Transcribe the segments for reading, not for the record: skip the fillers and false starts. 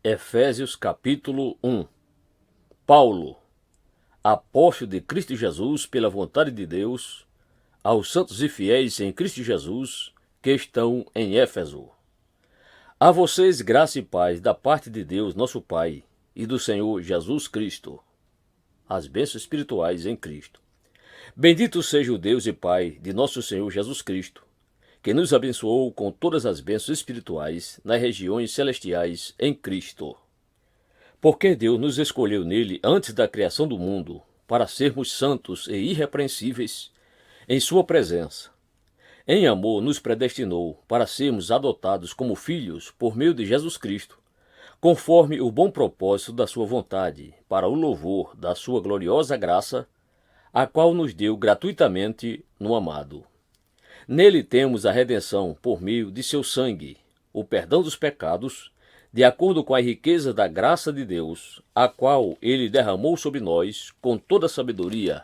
Efésios capítulo 1. Paulo, apóstolo de Cristo Jesus pela vontade de Deus, aos santos e fiéis em Cristo Jesus que estão em Éfeso. A vocês graça e paz da parte de Deus nosso Pai e do Senhor Jesus Cristo. As bênçãos espirituais em Cristo. Bendito seja o Deus e Pai de nosso Senhor Jesus Cristo, que nos abençoou com todas as bênçãos espirituais nas regiões celestiais em Cristo. Porque Deus nos escolheu nele antes da criação do mundo, para sermos santos e irrepreensíveis em sua presença. Em amor nos predestinou para sermos adotados como filhos por meio de Jesus Cristo, conforme o bom propósito da sua vontade, para o louvor da sua gloriosa graça, a qual nos deu gratuitamente no amado. Nele temos a redenção por meio de seu sangue, o perdão dos pecados, de acordo com a riqueza da graça de Deus, a qual ele derramou sobre nós com toda sabedoria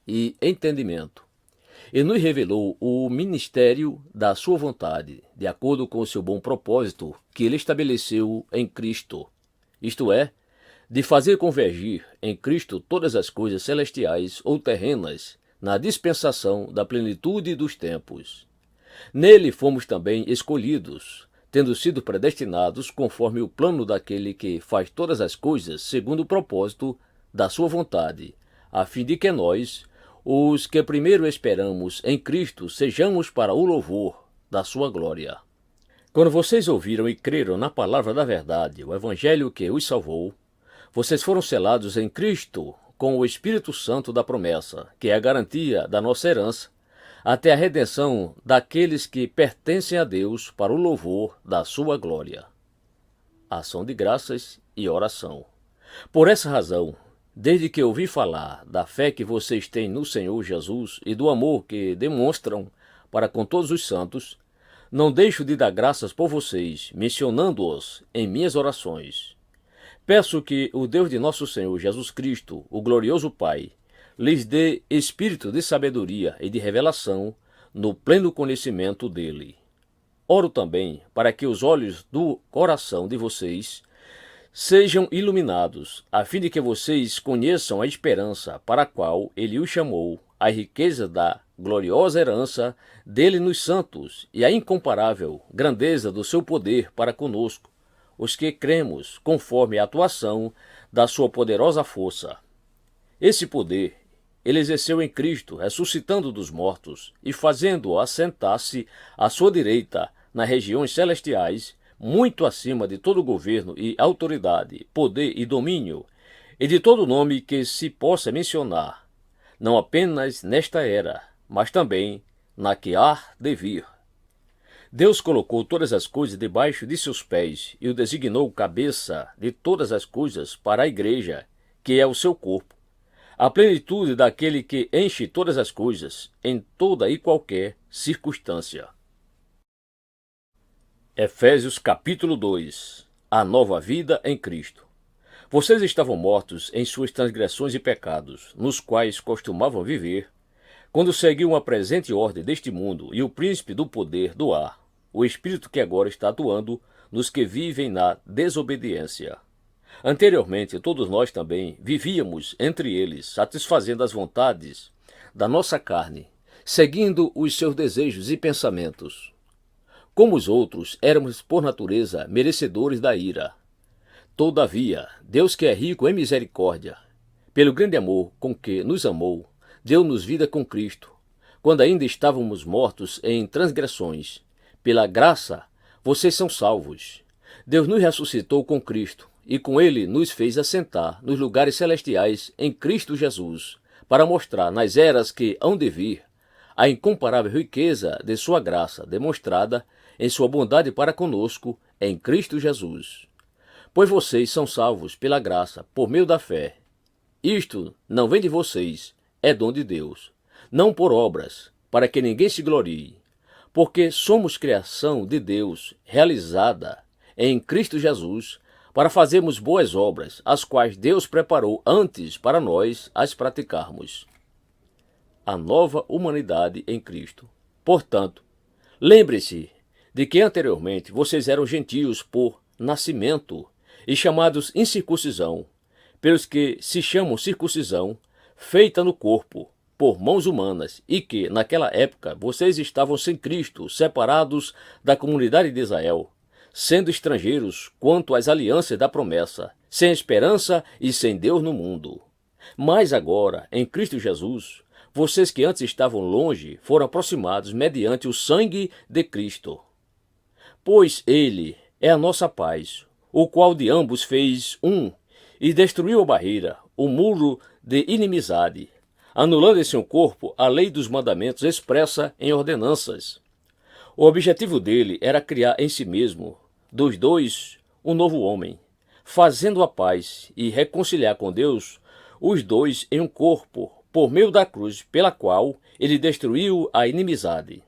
e entendimento, e nos revelou o ministério da sua vontade, de acordo com o seu bom propósito que ele estabeleceu em Cristo, isto é, de fazer convergir em Cristo todas as coisas celestiais ou terrenas, na dispensação da plenitude dos tempos. Nele fomos também escolhidos, tendo sido predestinados conforme o plano daquele que faz todas as coisas segundo o propósito da sua vontade, a fim de que nós, os que primeiro esperamos em Cristo, sejamos para o louvor da sua glória. Quando vocês ouviram e creram na palavra da verdade, o evangelho que os salvou, vocês foram selados em Cristo com o Espírito Santo da promessa, que é a garantia da nossa herança, até a redenção daqueles que pertencem a Deus para o louvor da sua glória. Ação de graças e oração. Por essa razão, desde que ouvi falar da fé que vocês têm no Senhor Jesus e do amor que demonstram para com todos os santos, não deixo de dar graças por vocês, mencionando-os em minhas orações. Peço que o Deus de nosso Senhor Jesus Cristo, o glorioso Pai, lhes dê espírito de sabedoria e de revelação no pleno conhecimento dele. Oro também para que os olhos do coração de vocês sejam iluminados, a fim de que vocês conheçam a esperança para a qual ele os chamou, a riqueza da gloriosa herança dele nos santos e a incomparável grandeza do seu poder para conosco, os que cremos conforme a atuação da sua poderosa força. Esse poder ele exerceu em Cristo, ressuscitando dos mortos e fazendo-o assentar-se à sua direita nas regiões celestiais, muito acima de todo governo e autoridade, poder e domínio, e de todo nome que se possa mencionar, não apenas nesta era, mas também na que há de vir. Deus colocou todas as coisas debaixo de seus pés e o designou cabeça de todas as coisas para a igreja, que é o seu corpo, a plenitude daquele que enche todas as coisas em toda e qualquer circunstância. Efésios capítulo 2. A nova vida em Cristo. Vocês estavam mortos em suas transgressões e pecados, nos quais costumavam viver, quando seguiam a presente ordem deste mundo e o príncipe do poder do ar, o espírito que agora está atuando nos que vivem na desobediência. Anteriormente, todos nós também vivíamos entre eles, satisfazendo as vontades da nossa carne, seguindo os seus desejos e pensamentos. Como os outros, éramos por natureza merecedores da ira. Todavia, Deus, que é rico em misericórdia, pelo grande amor com que nos amou, deu-nos vida com Cristo, quando ainda estávamos mortos em transgressões. Pela graça, vocês são salvos. Deus nos ressuscitou com Cristo, e com ele nos fez assentar nos lugares celestiais em Cristo Jesus, para mostrar nas eras que hão de vir a incomparável riqueza de sua graça demonstrada em sua bondade para conosco em Cristo Jesus. Pois vocês são salvos pela graça, por meio da fé. Isto não vem de vocês, é dom de Deus, não por obras, para que ninguém se glorie, porque somos criação de Deus, realizada em Cristo Jesus, para fazermos boas obras, as quais Deus preparou antes para nós as praticarmos. A nova humanidade em Cristo. Portanto, lembre-se de que anteriormente vocês eram gentios por nascimento e chamados incircuncisão, pelos que se chamam circuncisão, feita no corpo, por mãos humanas, e que, naquela época, vocês estavam sem Cristo, separados da comunidade de Israel, sendo estrangeiros quanto às alianças da promessa, sem esperança e sem Deus no mundo. Mas agora, em Cristo Jesus, vocês que antes estavam longe foram aproximados mediante o sangue de Cristo. Pois ele é a nossa paz, o qual de ambos fez um, e destruiu a barreira, o muro de inimizade, anulando em seu corpo a lei dos mandamentos expressa em ordenanças. O objetivo dele era criar em si mesmo, dos dois, um novo homem, fazendo a paz e reconciliar com Deus os dois em um corpo, por meio da cruz, pela qual ele destruiu a inimizade.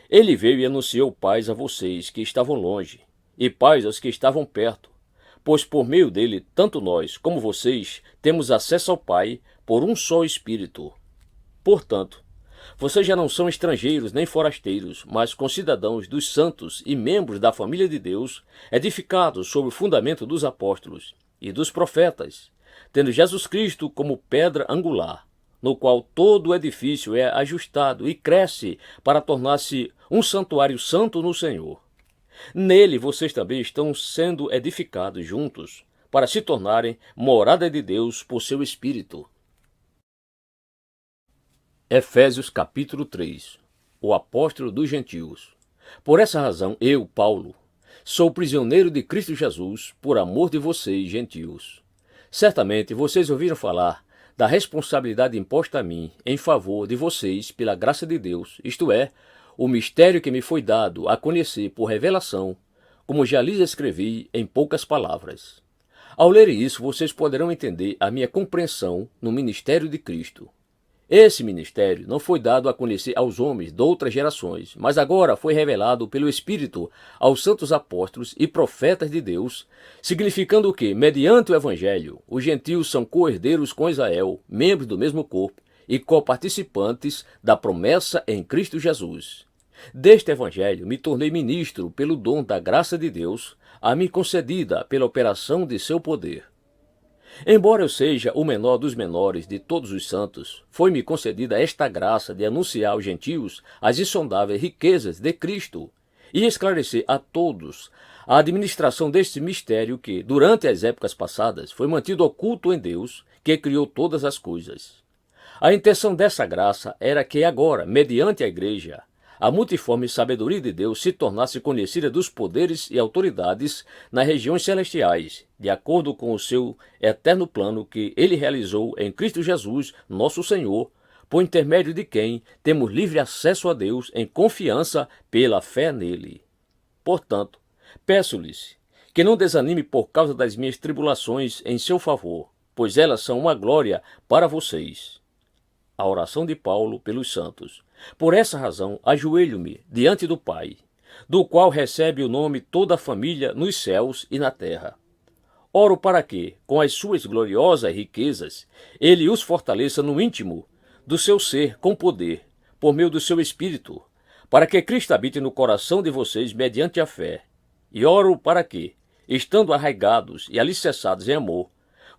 Ele veio e anunciou paz a vocês que estavam longe, e paz aos que estavam perto, pois por meio dele, tanto nós como vocês, temos acesso ao Pai por um só Espírito. Portanto, vocês já não são estrangeiros nem forasteiros, mas concidadãos dos santos e membros da família de Deus, edificados sobre o fundamento dos apóstolos e dos profetas, tendo Jesus Cristo como pedra angular, no qual todo o edifício é ajustado e cresce para tornar-se um santuário santo no Senhor. Nele vocês também estão sendo edificados juntos, para se tornarem morada de Deus por seu Espírito. Efésios capítulo 3. O apóstolo dos gentios. Por essa razão, eu, Paulo, sou prisioneiro de Cristo Jesus, por amor de vocês, gentios. Certamente vocês ouviram falar da responsabilidade imposta a mim em favor de vocês pela graça de Deus, isto é, o mistério que me foi dado a conhecer por revelação, como já lhes escrevi em poucas palavras. Ao lerem isso, vocês poderão entender a minha compreensão no ministério de Cristo. Esse ministério não foi dado a conhecer aos homens de outras gerações, mas agora foi revelado pelo Espírito aos santos apóstolos e profetas de Deus, significando que, mediante o Evangelho, os gentios são co-herdeiros com Israel, membros do mesmo corpo e coparticipantes da promessa em Cristo Jesus. Deste Evangelho me tornei ministro pelo dom da graça de Deus, a mim concedida pela operação de seu poder. Embora eu seja o menor dos menores de todos os santos, foi-me concedida esta graça de anunciar aos gentios as insondáveis riquezas de Cristo e esclarecer a todos a administração deste mistério que, durante as épocas passadas, foi mantido oculto em Deus, que criou todas as coisas. A intenção dessa graça era que agora, mediante a Igreja, a multiforme sabedoria de Deus se tornasse conhecida dos poderes e autoridades nas regiões celestiais, de acordo com o seu eterno plano que ele realizou em Cristo Jesus, nosso Senhor, por intermédio de quem temos livre acesso a Deus em confiança pela fé nele. Portanto, peço-lhes que não desanime por causa das minhas tribulações em seu favor, pois elas são uma glória para vocês. A oração de Paulo pelos santos. Por essa razão, ajoelho-me diante do Pai, do qual recebe o nome toda a família nos céus e na terra. Oro para que, com as suas gloriosas riquezas, ele os fortaleça no íntimo do seu ser com poder, por meio do seu Espírito, para que Cristo habite no coração de vocês mediante a fé. E oro para que, estando arraigados e alicerçados em amor,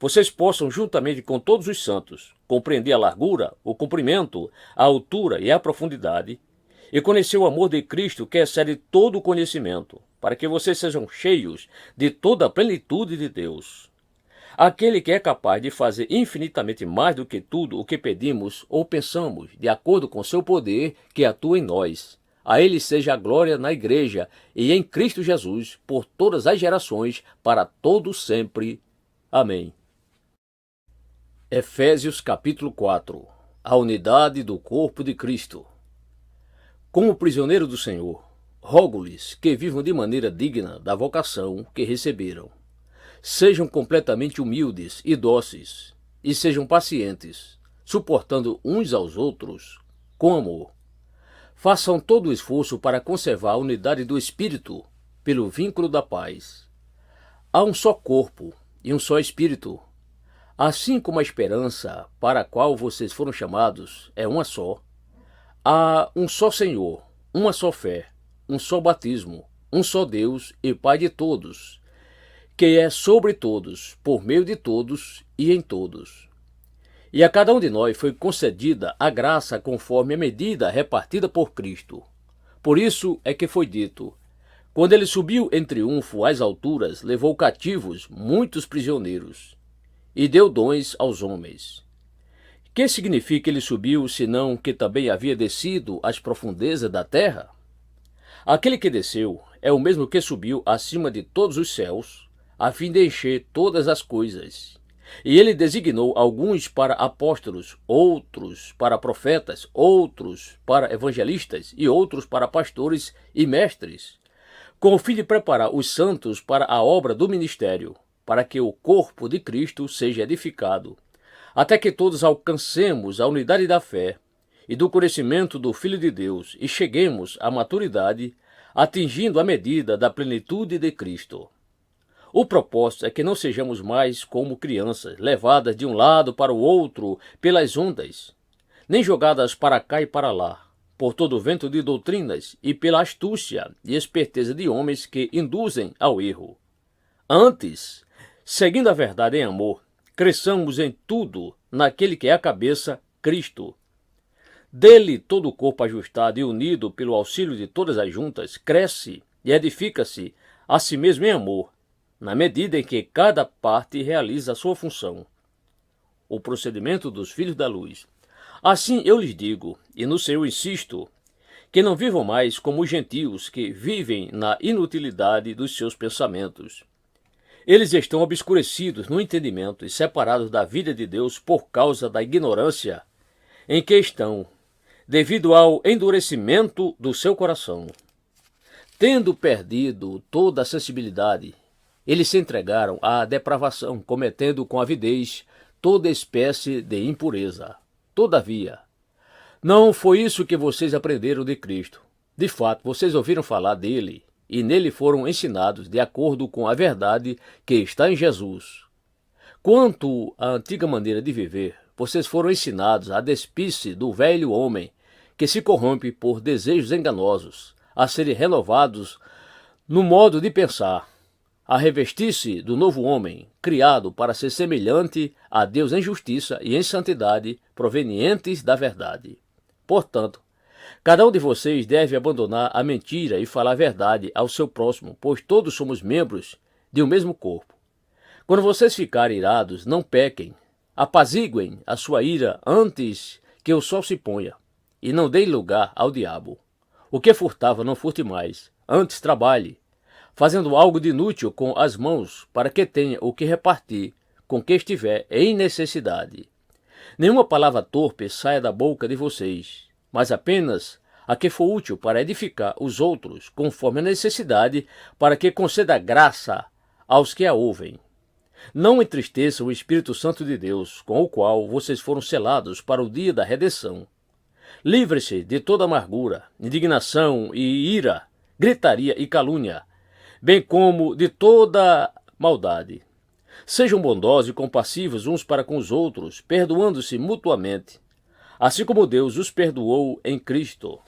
vocês possam, juntamente com todos os santos, compreender a largura, o comprimento, a altura e a profundidade, e conhecer o amor de Cristo que excede todo o conhecimento, para que vocês sejam cheios de toda a plenitude de Deus. Aquele que é capaz de fazer infinitamente mais do que tudo o que pedimos ou pensamos, de acordo com seu poder que atua em nós. A ele seja a glória na Igreja e em Cristo Jesus, por todas as gerações, para todo sempre. Amém. Efésios capítulo 4. A unidade do corpo de Cristo. Como prisioneiro do Senhor, rogo-lhes que vivam de maneira digna da vocação que receberam. Sejam completamente humildes e dóceis, e sejam pacientes, suportando uns aos outros com amor. Façam todo o esforço para conservar a unidade do Espírito pelo vínculo da paz. Há um só corpo e um só Espírito. Assim como a esperança para a qual vocês foram chamados é uma só, há um só Senhor, uma só fé, um só batismo, um só Deus e Pai de todos, que é sobre todos, por meio de todos e em todos. E a cada um de nós foi concedida a graça conforme a medida repartida por Cristo. Por isso é que foi dito: quando ele subiu em triunfo às alturas, levou cativos muitos prisioneiros e deu dons aos homens. Que significa ele subiu, senão que também havia descido às profundezas da terra? Aquele que desceu é o mesmo que subiu acima de todos os céus, a fim de encher todas as coisas. E ele designou alguns para apóstolos, outros para profetas, outros para evangelistas e outros para pastores e mestres, com o fim de preparar os santos para a obra do ministério, para que o corpo de Cristo seja edificado, até que todos alcancemos a unidade da fé e do conhecimento do Filho de Deus e cheguemos à maturidade, atingindo a medida da plenitude de Cristo. O propósito é que não sejamos mais como crianças, levadas de um lado para o outro pelas ondas, nem jogadas para cá e para lá, por todo o vento de doutrinas e pela astúcia e esperteza de homens que induzem ao erro. Antes, seguindo a verdade em amor, cresçamos em tudo naquele que é a cabeça, Cristo. Dele todo o corpo ajustado e unido pelo auxílio de todas as juntas, cresce e edifica-se a si mesmo em amor, na medida em que cada parte realiza a sua função. O procedimento dos filhos da luz. Assim eu lhes digo, e no Senhor insisto, que não vivam mais como os gentios que vivem na inutilidade dos seus pensamentos. Eles estão obscurecidos no entendimento e separados da vida de Deus por causa da ignorância em que estão, devido ao endurecimento do seu coração. Tendo perdido toda a sensibilidade, eles se entregaram à depravação, cometendo com avidez toda espécie de impureza. Todavia, não foi isso que vocês aprenderam de Cristo. De fato, vocês ouviram falar dele e nele foram ensinados de acordo com a verdade que está em Jesus. Quanto à antiga maneira de viver, vocês foram ensinados a despir-se do velho homem que se corrompe por desejos enganosos, a serem renovados no modo de pensar, a revestir-se do novo homem, criado para ser semelhante a Deus em justiça e em santidade, provenientes da verdade. Portanto, cada um de vocês deve abandonar a mentira e falar a verdade ao seu próximo, pois todos somos membros de um mesmo corpo. Quando vocês ficarem irados, não pequem, apaziguem a sua ira antes que o sol se ponha, e não deem lugar ao diabo. O que furtava, não furte mais, antes trabalhe, fazendo algo de inútil com as mãos, para que tenha o que repartir com quem estiver em necessidade. Nenhuma palavra torpe saia da boca de vocês, mas apenas a que for útil para edificar os outros, conforme a necessidade, para que conceda graça aos que a ouvem. Não entristeçam o Espírito Santo de Deus, com o qual vocês foram selados para o dia da redenção. Livre-se de toda amargura, indignação e ira, gritaria e calúnia, bem como de toda maldade. Sejam bondosos e compassivos uns para com os outros, perdoando-se mutuamente, assim como Deus os perdoou em Cristo.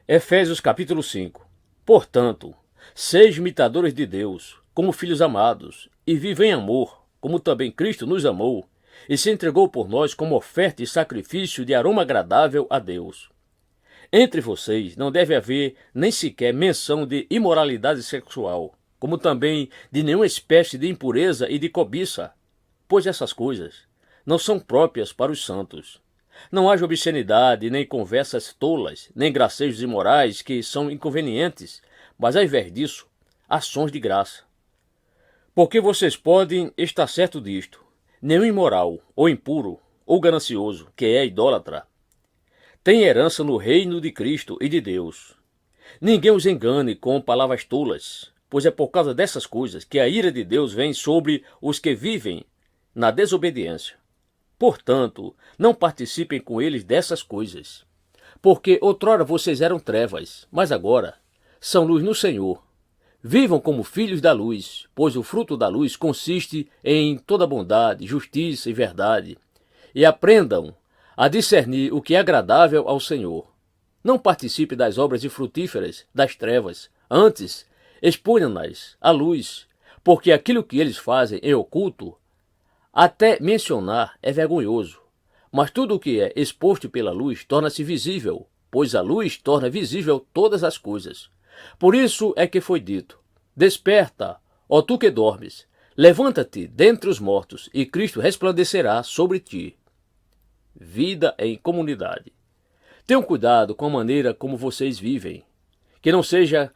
Efésios capítulo 5. Portanto, sejam imitadores de Deus, como filhos amados, e vivam em amor, como também Cristo nos amou, e se entregou por nós como oferta e sacrifício de aroma agradável a Deus. Entre vocês não deve haver nem sequer menção de imoralidade sexual, como também de nenhuma espécie de impureza e de cobiça, pois essas coisas não são próprias para os santos. Não haja obscenidade, nem conversas tolas, nem gracejos imorais que são inconvenientes, mas ao invés disso, ações de graça. Porque vocês podem estar certo disto: nenhum imoral, ou impuro, ou ganancioso, que é idólatra, tem herança no reino de Cristo e de Deus. Ninguém os engane com palavras tolas, pois é por causa dessas coisas que a ira de Deus vem sobre os que vivem na desobediência. Portanto, não participem com eles dessas coisas, porque outrora vocês eram trevas, mas agora são luz no Senhor. Vivam como filhos da luz, pois o fruto da luz consiste em toda bondade, justiça e verdade. E aprendam a discernir o que é agradável ao Senhor. Não participe das obras infrutíferas das trevas, antes exponham-nas à luz, porque aquilo que eles fazem em oculto, até mencionar é vergonhoso. Mas tudo o que é exposto pela luz torna-se visível, pois a luz torna visível todas as coisas. Por isso é que foi dito: desperta, ó tu que dormes, levanta-te dentre os mortos, e Cristo resplandecerá sobre ti. Vida em comunidade. Tenham cuidado com a maneira como vocês vivem, que não seja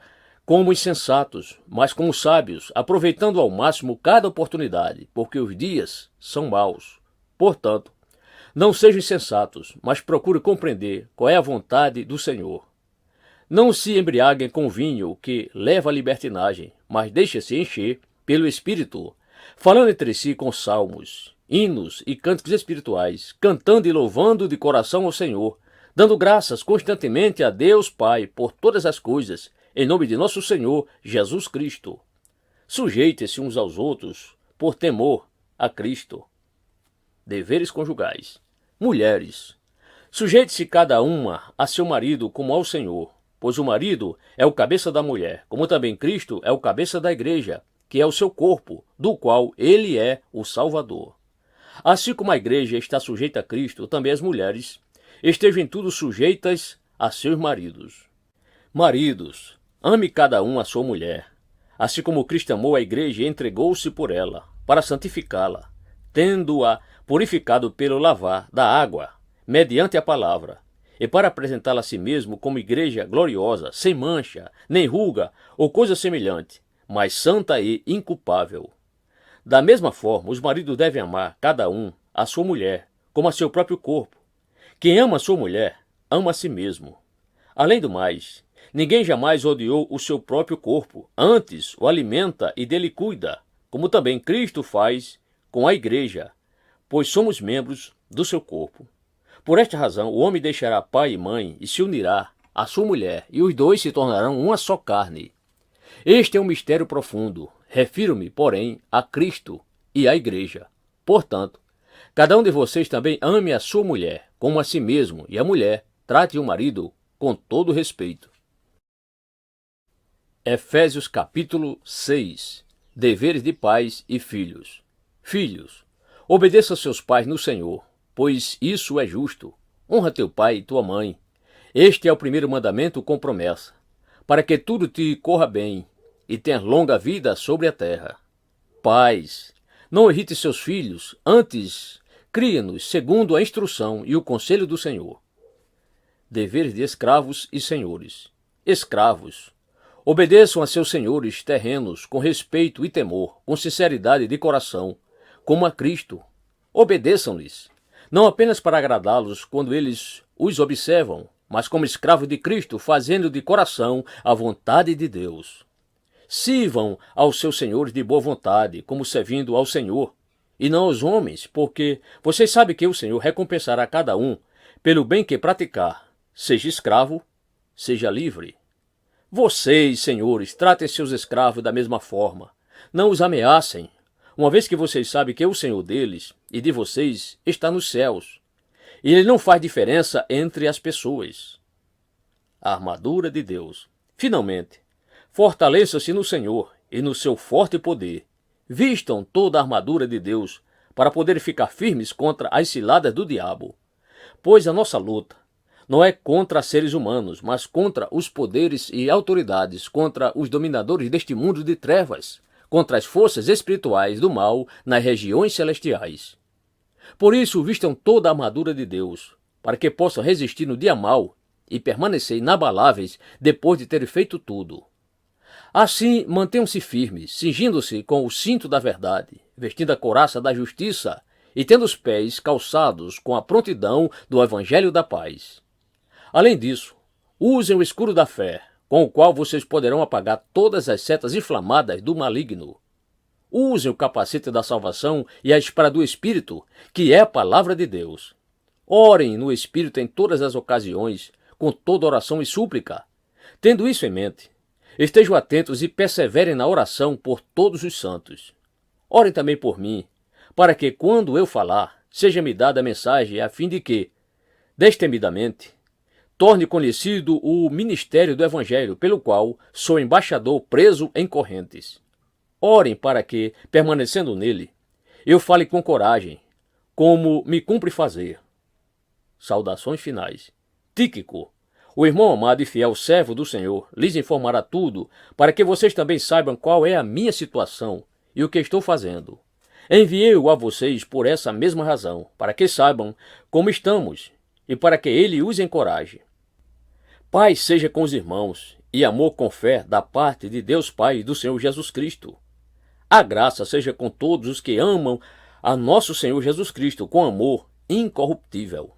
como insensatos, mas como sábios, aproveitando ao máximo cada oportunidade, porque os dias são maus. Portanto, não sejam insensatos, mas procurem compreender qual é a vontade do Senhor. Não se embriaguem com vinho que leva à libertinagem, mas deixem-se encher pelo Espírito, falando entre si com salmos, hinos e cânticos espirituais, cantando e louvando de coração ao Senhor, dando graças constantemente a Deus Pai por todas as coisas, em nome de nosso Senhor Jesus Cristo. Sujeitem-se uns aos outros por temor a Cristo. Deveres conjugais. Mulheres, sujeite-se cada uma a seu marido como ao Senhor, pois o marido é o cabeça da mulher, como também Cristo é o cabeça da igreja, que é o seu corpo, do qual ele é o Salvador. Assim como a igreja está sujeita a Cristo, também as mulheres estejam em tudo sujeitas a seus maridos. Maridos, ame cada um a sua mulher, assim como Cristo amou a igreja e entregou-se por ela, para santificá-la, tendo-a purificado pelo lavar da água, mediante a palavra, e para apresentá-la a si mesmo como igreja gloriosa, sem mancha, nem ruga ou coisa semelhante, mas santa e inculpável. Da mesma forma, os maridos devem amar cada um a sua mulher, como a seu próprio corpo. Quem ama a sua mulher, ama a si mesmo. Além do mais, ninguém jamais odiou o seu próprio corpo, antes o alimenta e dele cuida, como também Cristo faz com a igreja, pois somos membros do seu corpo. Por esta razão, o homem deixará pai e mãe e se unirá à sua mulher, e os dois se tornarão uma só carne. Este é um mistério profundo. Refiro-me, porém, a Cristo e à igreja. Portanto, cada um de vocês também ame a sua mulher, como a si mesmo, e a mulher trate o marido com todo respeito. Efésios capítulo 6. Deveres de pais e filhos. Filhos, obedeça aos seus pais no Senhor, pois isso é justo. Honra teu pai e tua mãe. Este é o primeiro mandamento com promessa, para que tudo te corra bem e tenhas longa vida sobre a terra. Pais, não irrite seus filhos, antes cria-nos segundo a instrução e o conselho do Senhor. Deveres de escravos e senhores. Escravos, obedeçam a seus senhores terrenos com respeito e temor, com sinceridade de coração, como a Cristo. Obedeçam-lhes, não apenas para agradá-los quando eles os observam, mas como escravos de Cristo, fazendo de coração a vontade de Deus. Sirvam aos seus senhores de boa vontade, como servindo ao Senhor, e não aos homens, porque vocês sabem que o Senhor recompensará cada um pelo bem que praticar, seja escravo, seja livre. Vocês, senhores, tratem seus escravos da mesma forma. Não os ameacem, uma vez que vocês sabem que o Senhor deles e de vocês está nos céus, e ele não faz diferença entre as pessoas. A armadura de Deus. Finalmente, fortaleçam-se no Senhor e no seu forte poder. Vistam toda a armadura de Deus para poderem ficar firmes contra as ciladas do diabo. Pois a nossa luta não é contra seres humanos, mas contra os poderes e autoridades, contra os dominadores deste mundo de trevas, contra as forças espirituais do mal nas regiões celestiais. Por isso, vistam toda a armadura de Deus, para que possam resistir no dia mau e permanecer inabaláveis depois de terem feito tudo. Assim, mantenham-se firmes, cingindo-se com o cinto da verdade, vestindo a couraça da justiça e tendo os pés calçados com a prontidão do evangelho da paz. Além disso, usem o escudo da fé, com o qual vocês poderão apagar todas as setas inflamadas do maligno. Usem o capacete da salvação e a espada do Espírito, que é a palavra de Deus. Orem no Espírito em todas as ocasiões, com toda oração e súplica. Tendo isso em mente, estejam atentos e perseverem na oração por todos os santos. Orem também por mim, para que, quando eu falar, seja-me dada a mensagem a fim de que, destemidamente, torne conhecido o ministério do Evangelho, pelo qual sou embaixador preso em correntes. Orem para que, permanecendo nele, eu fale com coragem, como me cumpre fazer. Saudações finais. Tíquico, o irmão amado e fiel servo do Senhor, lhes informará tudo, para que vocês também saibam qual é a minha situação e o que estou fazendo. Enviei-o a vocês por essa mesma razão, para que saibam como estamos e para que ele os encoraje. Paz seja com os irmãos e amor com fé da parte de Deus Pai e do Senhor Jesus Cristo. A graça seja com todos os que amam a nosso Senhor Jesus Cristo com amor incorruptível.